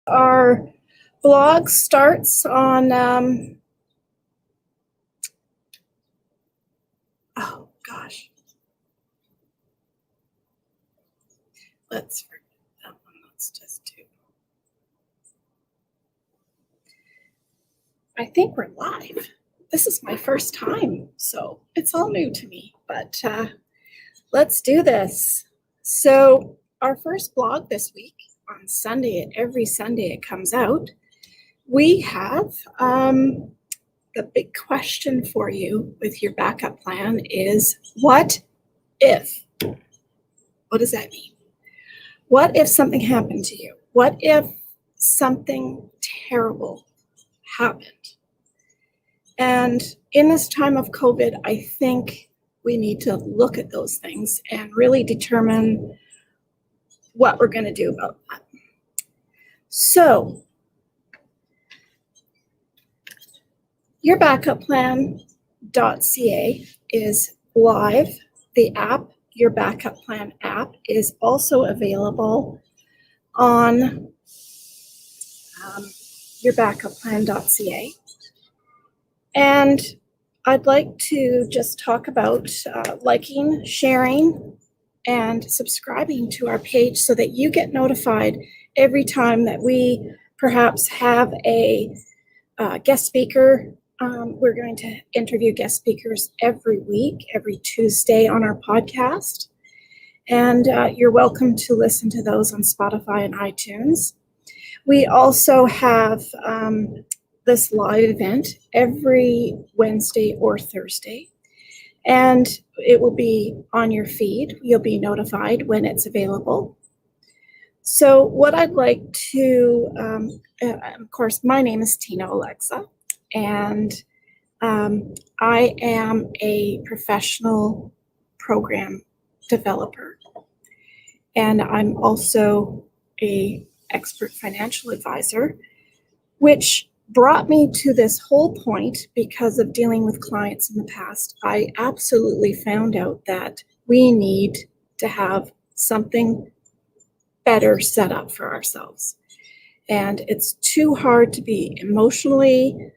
Our blog starts on, oh gosh. Let's just do. I think we're live. This is my first time, so it's all new to me, but let's do this. So our first blog this week on Sunday, every Sunday it comes out, we have the big question for you with your backup plan is, what if? What does that mean? What if something happened to you? What if something terrible happened? And in this time of COVID, I think we need to look at those things and really determine what we're going to do about that. So, yourbackupplan.ca is live. The app, Your Backup Plan app, is also available on yourbackupplan.ca. And I'd like to just talk about liking, sharing, and subscribing to our page so that you get notified every time that we perhaps have a guest speaker. We're going to interview guest speakers every week, every Tuesday on our podcast. And you're welcome to listen to those on Spotify and iTunes. We also have this live event every Wednesday or Thursday, and it will be on your feed. You'll be notified when it's available. So what I'd like to, of course, my name is Tina Alexa, and I am a professional program developer, and I'm also an expert financial advisor, which brought me to this whole point because of dealing with clients in the past. I absolutely found out that we need to have something better set up for ourselves. And it's too hard to be emotionally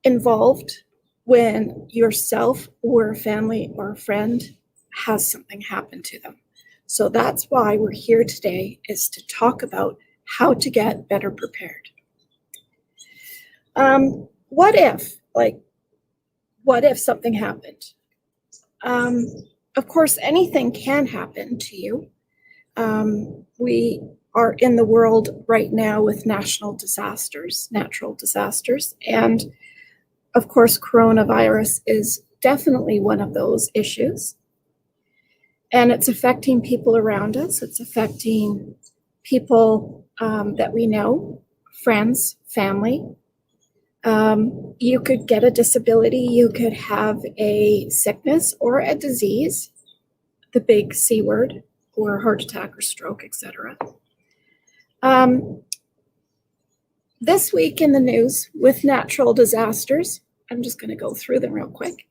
involved when yourself or a family or a friend has something happen to them. So that's why we're here today, is to talk about how to get better prepared. What if something happened? Of course, anything can happen to you. We are in the world right now with natural disasters, and of course, coronavirus is definitely one of those issues. And it's affecting people around us. It's affecting people that we know, friends, family. You could get a disability, you could have a sickness or a disease, the big C word, or a heart attack or stroke, etc. This week in the news with natural disasters, I'm just going to go through them real quick.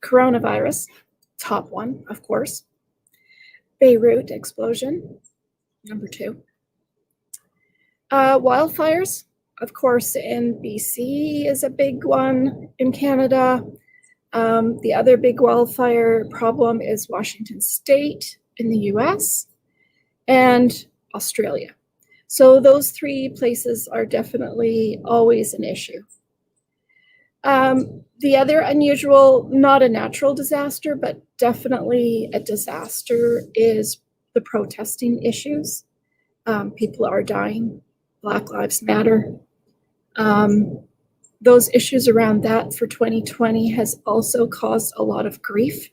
Coronavirus, top one, of course. Beirut explosion, number 2. Wildfires, of course, in BC is a big one. In Canada, the other big wildfire problem is Washington State in the US and Australia. So those 3 places are definitely always an issue. The other unusual, not a natural disaster, but definitely a disaster, is the protesting issues. People are dying. Black Lives Matter. Those issues around that for 2020 has also caused a lot of grief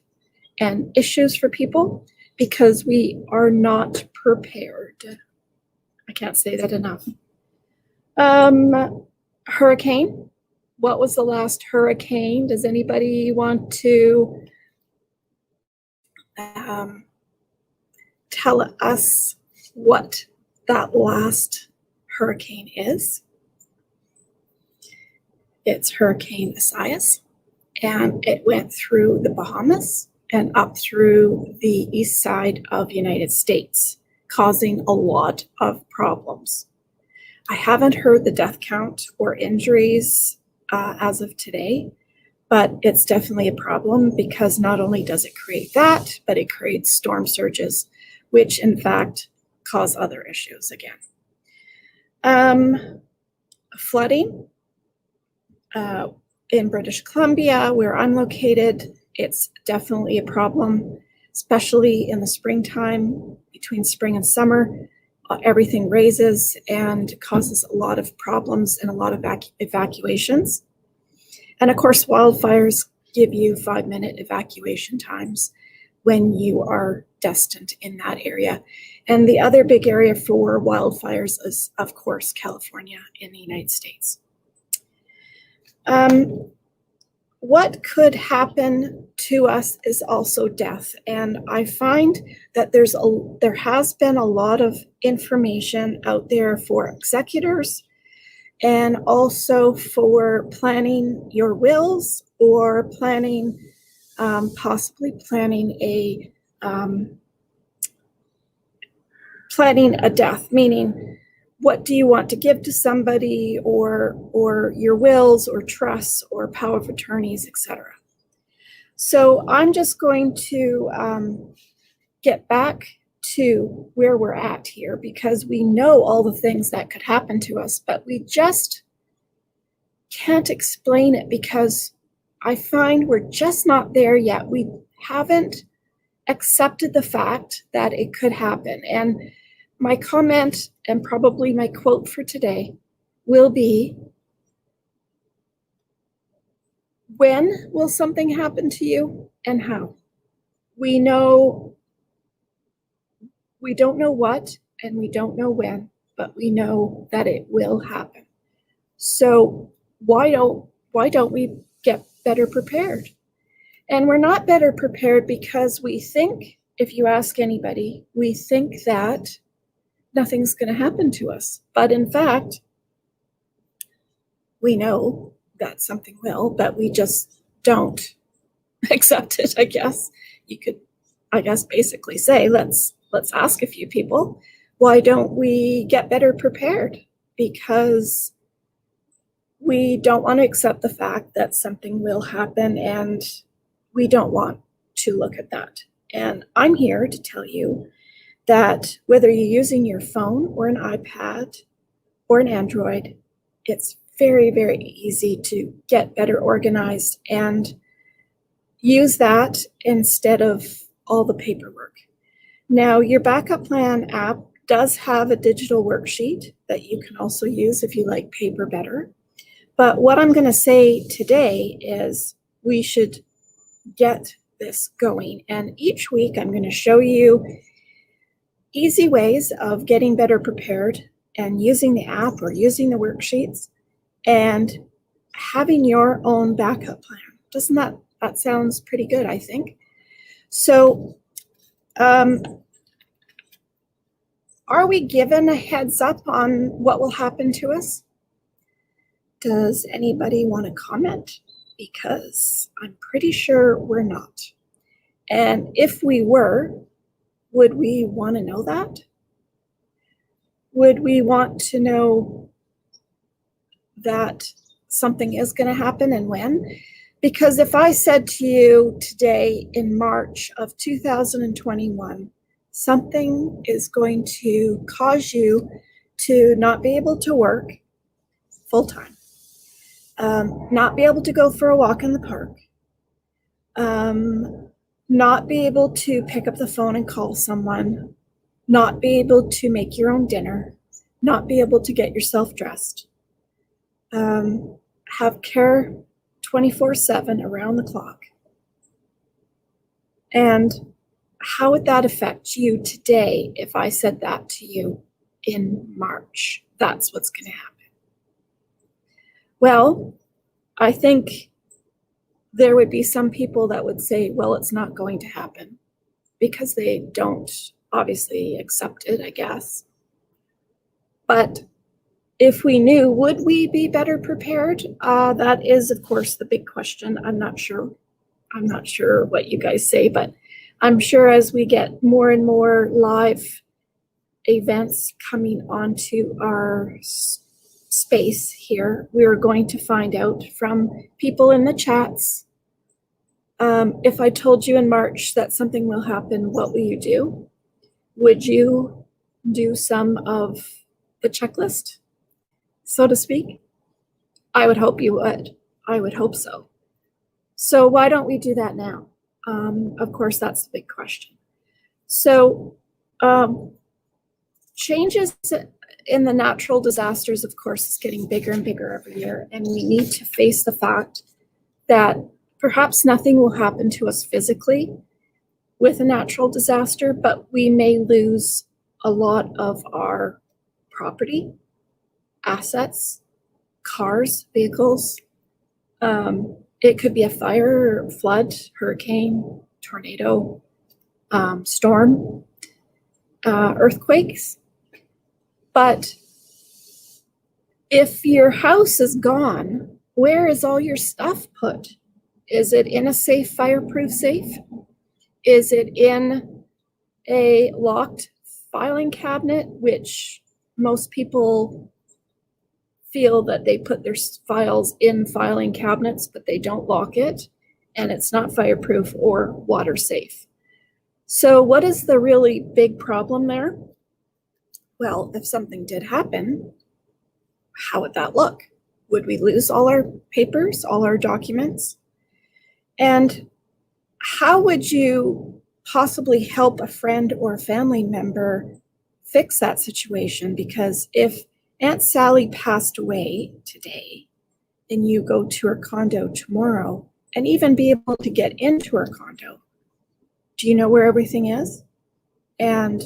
and issues for people because we are not prepared. I can't say that enough. Hurricane. What was the last hurricane? Does anybody want to tell us what that last hurricane is? It's Hurricane Isaias, and it went through the Bahamas and up through the east side of the United States. causing a lot of problems. I haven't heard the death count or injuries as of today, but it's definitely a problem because not only does it create that, but it creates storm surges, which in fact cause other issues again. Flooding in British Columbia, where I'm located, it's definitely a problem, especially in the springtime, between spring and summer. Everything raises and causes a lot of problems and a lot of evacuations. And of course, wildfires give you 5-minute evacuation times when you are destined in that area. And the other big area for wildfires is, of course, California in the United States. What could happen to us is also death. And I find that there has been a lot of information out there for executors and also for planning your wills or planning, possibly planning a death, meaning what do you want to give to somebody, or your wills or trusts or power of attorneys, etc. So I'm just going to get back to where we're at here, because we know all the things that could happen to us, but we just can't explain it because I find we're just not there yet. We haven't accepted the fact that it could happen. And my comment and probably my quote for today will be, when will something happen to you and how? We know, we don't know what and we don't know when, but we know that it will happen. So why don't we get better prepared? And we're not better prepared because we think, if you ask anybody, we think that nothing's going to happen to us. But in fact, we know that something will, but we just don't accept it, I guess. You could, I guess, basically say, let's ask a few people, why don't we get better prepared? Because we don't want to accept the fact that something will happen, and we don't want to look at that. And I'm here to tell you that whether you're using your phone or an iPad or an Android, it's very, very easy to get better organized and use that instead of all the paperwork. Now, your backup plan app does have a digital worksheet that you can also use if you like paper better. But what I'm going to say today is we should get this going. And each week I'm going to show you easy ways of getting better prepared and using the app or using the worksheets and having your own backup plan. Doesn't that sounds pretty good, I think. So are we given a heads up on what will happen to us? Does anybody want to comment? Because I'm pretty sure we're not. And if we were, would we want to know that? Would we want to know that something is going to happen and when? Because if I said to you today in March of 2021, something is going to cause you to not be able to work full time, not be able to go for a walk in the park, not be able to pick up the phone and call someone, not be able to make your own dinner, not be able to get yourself dressed, have care 24/7 around the clock. And how would that affect you today if I said that to you in March? That's what's going to happen. Well, I think there would be some people that would say, well, it's not going to happen because they don't obviously accept it, I guess. But if we knew, would we be better prepared? That is, of course, the big question. I'm not sure what you guys say, but I'm sure as we get more and more live events coming onto our space here. We're going to find out from people in the chats. If I told you in March that something will happen, what will you do? Would you do some of the checklist, so to speak? I would hope you would. I would hope so. So why don't we do that now? Of course, that's the big question. So changes in the natural disasters, of course, is getting bigger and bigger every year. And we need to face the fact that perhaps nothing will happen to us physically with a natural disaster, but we may lose a lot of our property, assets, cars, vehicles. It could be a fire, flood, hurricane, tornado, storm, earthquakes. But if your house is gone, where is all your stuff put? Is it in a safe, fireproof safe? Is it in a locked filing cabinet, which most people feel that they put their files in filing cabinets, but they don't lock it, and it's not fireproof or water safe. So what is the really big problem there? Well, if something did happen, how would that look? Would we lose all our papers, all our documents? And how would you possibly help a friend or a family member fix that situation? Because if Aunt Sally passed away today and you go to her condo tomorrow and even be able to get into her condo, do you know where everything is? And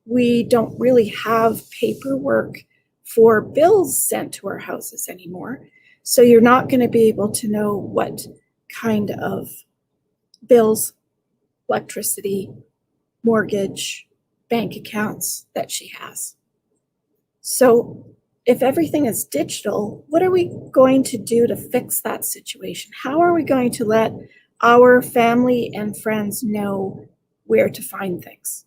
we don't really have paperwork for bills sent to our houses anymore. So you're not going to be able to know what kind of bills, electricity, mortgage, bank accounts that she has. So if everything is digital, what are we going to do to fix that situation? How are we going to let our family and friends know where to find things?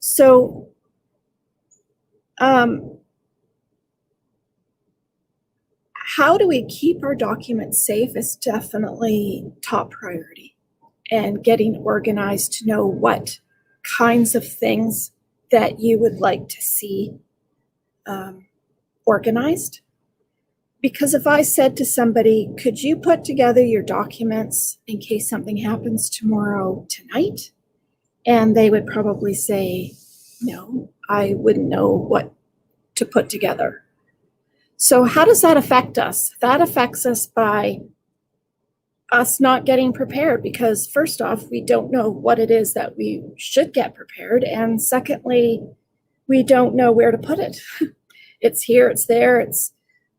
So how do we keep our documents safe is definitely top priority, and getting organized to know what kinds of things that you would like to see organized. Because if I said to somebody, could you put together your documents in case something happens tomorrow tonight? And they would probably say, no, I wouldn't know what to put together. So how does that affect us? That affects us by us not getting prepared, because first off, we don't know what it is that we should get prepared. And secondly, we don't know where to put it. It's here, it's there. It's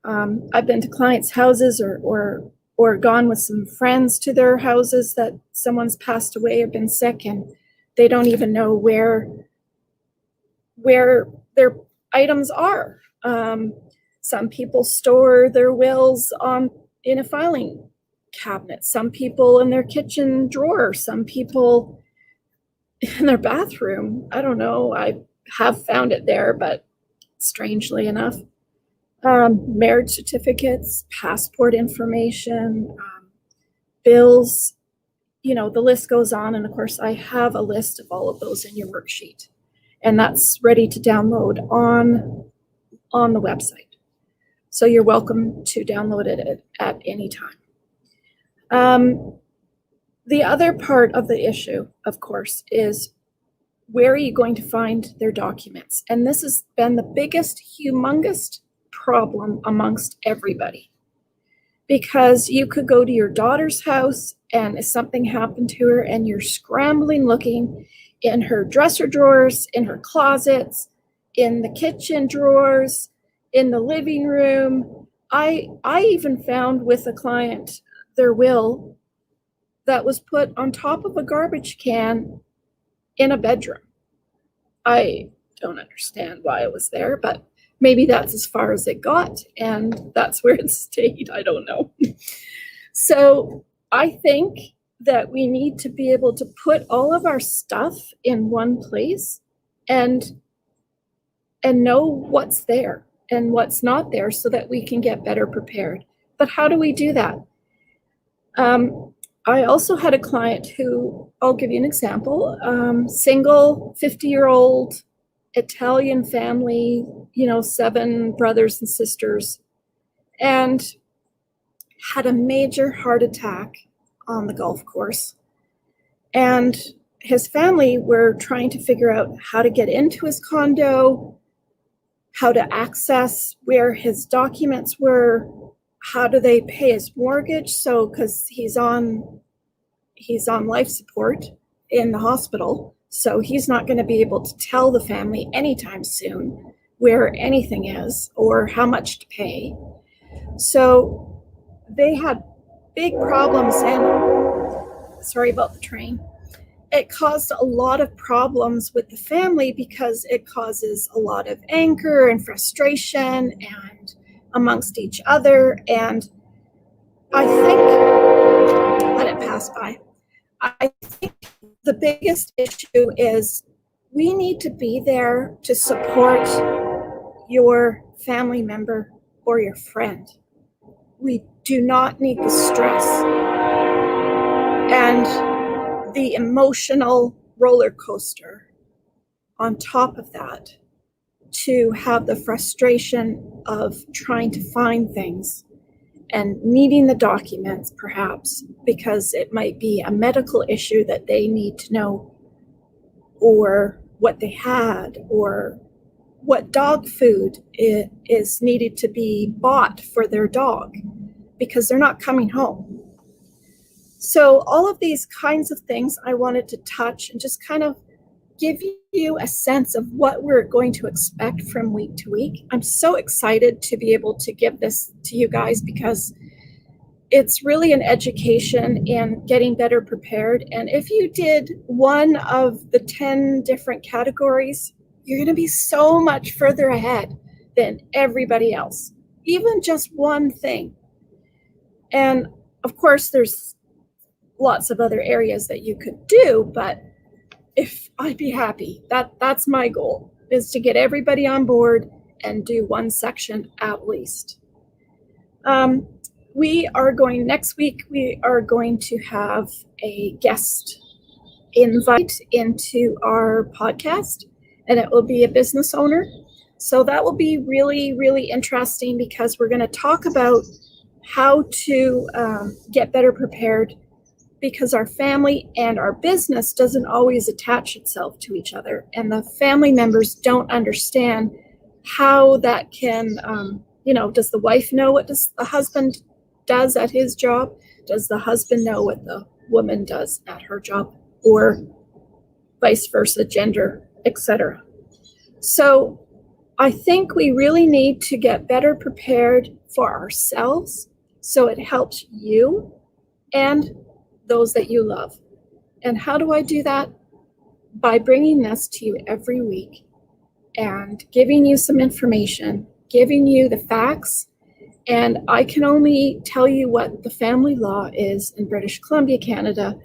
I've been to clients' houses or gone with some friends to their houses that someone's passed away or been sick, and they don't even know where their items are. Some people store their wills in a filing cabinet. Some people in their kitchen drawer. Some people in their bathroom. I don't know. I have found it there, but strangely enough. Marriage certificates, passport information, bills, the list goes on. And of course, I have a list of all of those in your worksheet, and that's ready to download on the website. So you're welcome to download it at any time. The other part of the issue, of course, is where are you going to find their documents? And this has been the biggest, humongous problem amongst everybody. Because you could go to your daughter's house, and if something happened to her and you're scrambling looking in her dresser drawers, in her closets, in the kitchen drawers, in the living room. I even found with a client their will that was put on top of a garbage can in a bedroom. I don't understand why it was there, but maybe that's as far as it got, and that's where it stayed. I don't know. So I think that we need to be able to put all of our stuff in one place and and know what's there and what's not there so that we can get better prepared. But how do we do that? I also had a client who, I'll give you an example, single 50-year-old Italian family, 7 brothers and sisters, and had a major heart attack on the golf course. And his family were trying to figure out how to get into his condo, how to access where his documents were, how do they pay his mortgage? So, because he's on life support in the hospital, so he's not going to be able to tell the family anytime soon where anything is or how much to pay. So they had big problems, and sorry about the train. It caused a lot of problems with the family because it causes a lot of anger and frustration and amongst each other. And I think, let it pass by. I think the biggest issue is we need to be there to support your family member or your friend. We do not need the stress and the emotional roller coaster on top of that to have the frustration of trying to find things and needing the documents, perhaps, because it might be a medical issue that they need to know, or what they had, or what dog food is needed to be bought for their dog, because they're not coming home. So all of these kinds of things I wanted to touch and just kind of give you a sense of what we're going to expect from week to week. I'm so excited to be able to give this to you guys because it's really an education in getting better prepared. And if you did one of the 10 different categories, you're going to be so much further ahead than everybody else, even just one thing. And of course, there's lots of other areas that you could do, but if I'd be happy, that's my goal, is to get everybody on board and do one section at least. Next week, we are going to have a guest invite into our podcast, and it will be a business owner. So that will be really, really interesting because we're going to talk about how to get better prepared, because our family and our business doesn't always attach itself to each other, and the family members don't understand how that can, does the wife know what does the husband does at his job? Does the husband know what the woman does at her job, or vice versa, gender, etc. So I think we really need to get better prepared for ourselves so it helps you and those that you love. And how do I do that? By bringing this to you every week and giving you some information, giving you the facts. And I can only tell you what the family law is in British Columbia, Canada,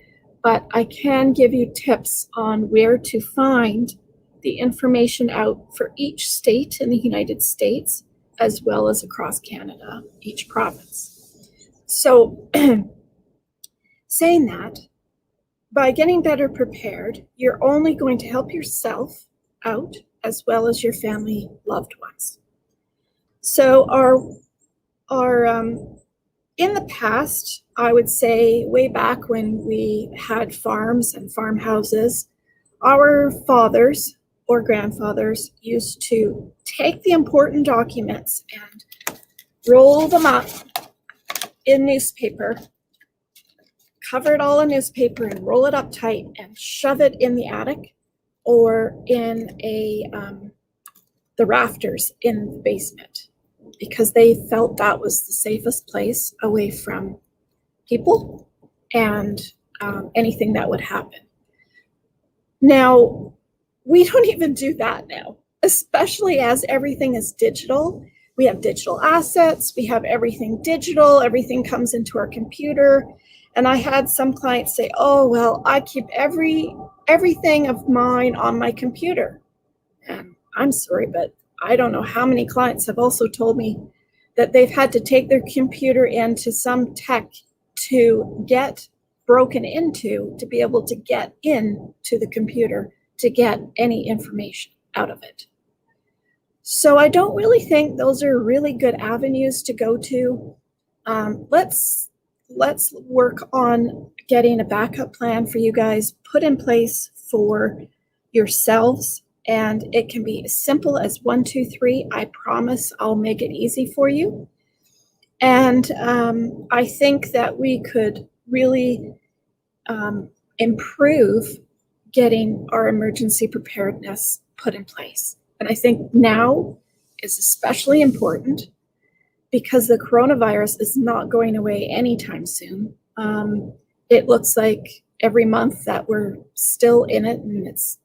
but I can give you tips on where to find the information out for each state in the United States, as well as across Canada, each province. So saying that, by getting better prepared, you're only going to help yourself out as well as your family loved ones. So in the past, I would say way back when we had farms and farmhouses, our fathers or grandfathers used to take the important documents and roll them up in newspaper, cover it all in newspaper and roll it up tight and shove it in the attic or in the rafters in the basement, because they felt that was the safest place away from people and anything that would happen. Now, we don't even do that now, especially as everything is digital. We have digital assets, we have everything digital, everything comes into our computer. And I had some clients say, oh, well, I keep everything of mine on my computer. And I'm sorry, but I don't know how many clients have also told me that they've had to take their computer into some tech to get broken into to be able to get into the computer to get any information out of it. So I don't really think those are really good avenues to go to. Let's work on getting a backup plan for you guys put in place for yourselves. And it can be as simple as 1, 2, 3. I promise I'll make it easy for you. And I think that we could really improve getting our emergency preparedness put in place. And I think now is especially important because the coronavirus is not going away anytime soon. It looks like every month that we're still in it and it's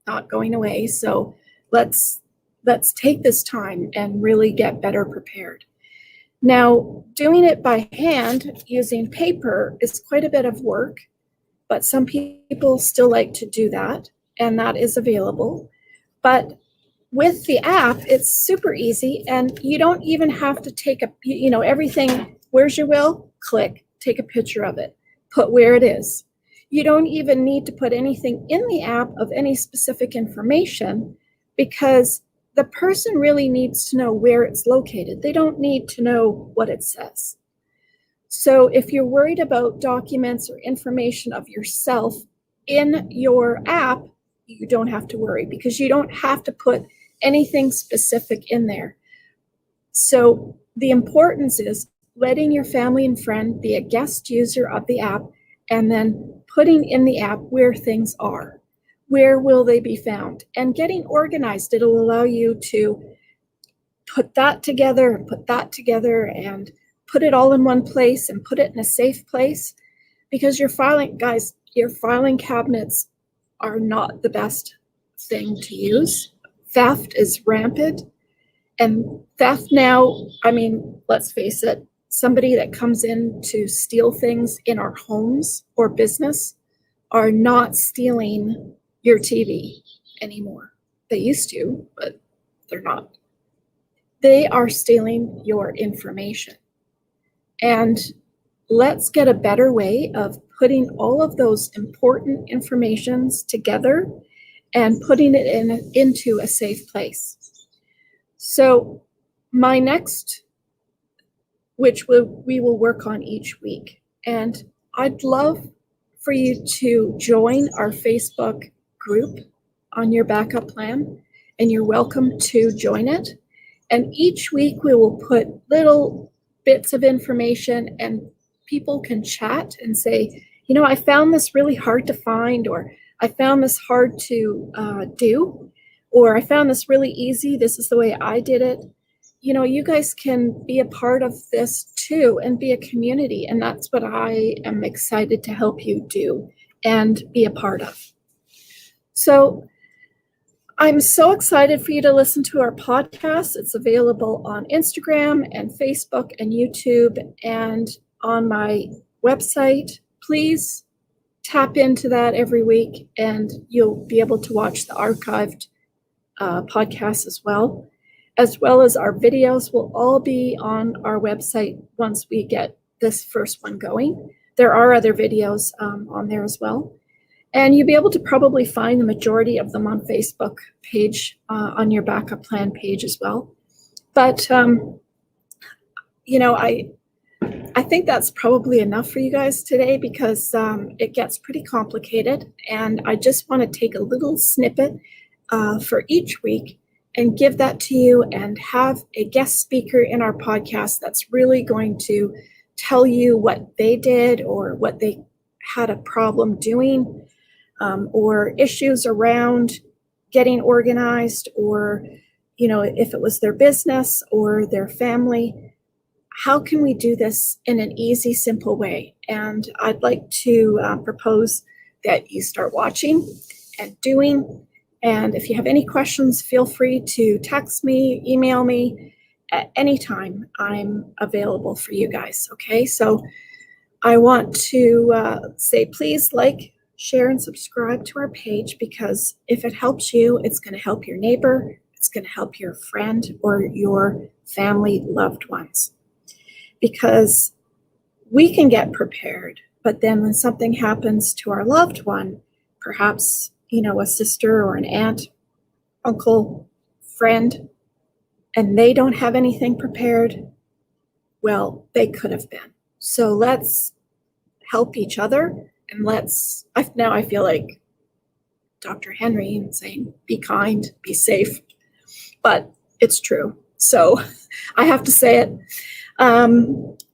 not going away. So let's take this time and really get better prepared. Now, doing it by hand using paper is quite a bit of work, but some people still like to do that, and that is available. But with the app, it's super easy, and you don't even have to take everything. Where's your will? Click, take a picture of it, put where it is. You don't even need to put anything in the app of any specific information because the person really needs to know where it's located. They don't need to know what it says. So if you're worried about documents or information of yourself in your app, you don't have to worry because you don't have to put anything specific in there. So the importance is letting your family and friend be a guest user of the app and then putting in the app where things are. Where will they be found? And getting organized, it'll allow you to put that together and put that together and put it all in one place and put it in a safe place because your filing cabinets are not the best thing to use. Theft is rampant. And theft now, I mean, let's face it, somebody that comes in to steal things in our homes or business are not stealing your TV anymore. They used to, but they're not. They are stealing your information. And let's get a better way of putting all of those important informations together and putting it into a safe place. So my next, which we will work on each week, and I'd love for you to join our Facebook group on your backup plan, and you're welcome to join it. And each week we will put little bits of information and people can chat and say, I found this really hard to find, or I found this hard to do, or I found this really easy. This is the way I did it. You guys can be a part of this too and be a community. And that's what I am excited to help you do and be a part of. So I'm so excited for you to listen to our podcast. It's available on Instagram and Facebook and YouTube and on my website. Please tap into that every week and you'll be able to watch the archived podcast as well as our videos will all be on our website once we get this first one going. There are other videos on there as well. And you'll be able to probably find the majority of them on Facebook page, on your backup plan page as well. But, I think that's probably enough for you guys today because it gets pretty complicated. And I just want to take a little snippet for each week and give that to you and have a guest speaker in our podcast that's really going to tell you what they did or what they had a problem doing. Or issues around getting organized, or, if it was their business or their family, how can we do this in an easy, simple way? And I'd like to propose that you start watching and doing. And if you have any questions, feel free to text me, email me at any time. I'm available for you guys. Okay, so I want to say, please share and subscribe to our page because if it helps you, it's going to help your neighbor It's going to help your friend or your family loved ones. Because we can get prepared, but then when something happens to our loved one, perhaps, a sister or an aunt, uncle, friend, and they don't have anything prepared, well, they could have been. So let's help each other, and now I feel like Dr. Henry and saying, be kind, be safe, but it's true. So I have to say it.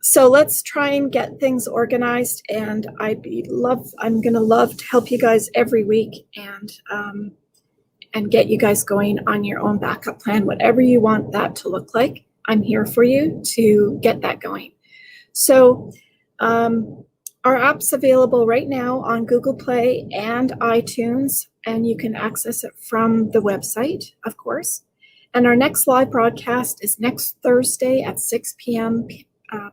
So let's try and get things organized, and I'm going to love to help you guys every week and get you guys going on your own backup plan, whatever you want that to look like. I'm here for you to get that going. So our app's available right now on Google Play and iTunes, and you can access it from the website, of course. And our next live broadcast is next Thursday at 6 p.m.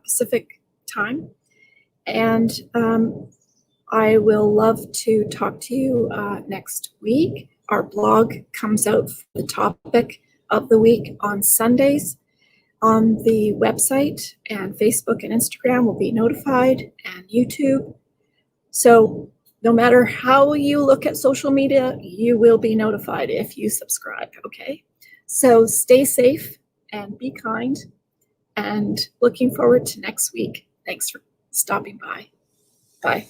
Pacific time. And I will love to talk to you next week. Our blog comes out for the topic of the week on Sundays on the website, and Facebook and Instagram will be notified, and YouTube. So no matter how you look at social media, you will be notified if you subscribe, okay? So stay safe and be kind, and looking forward to next week. Thanks for stopping by. Bye.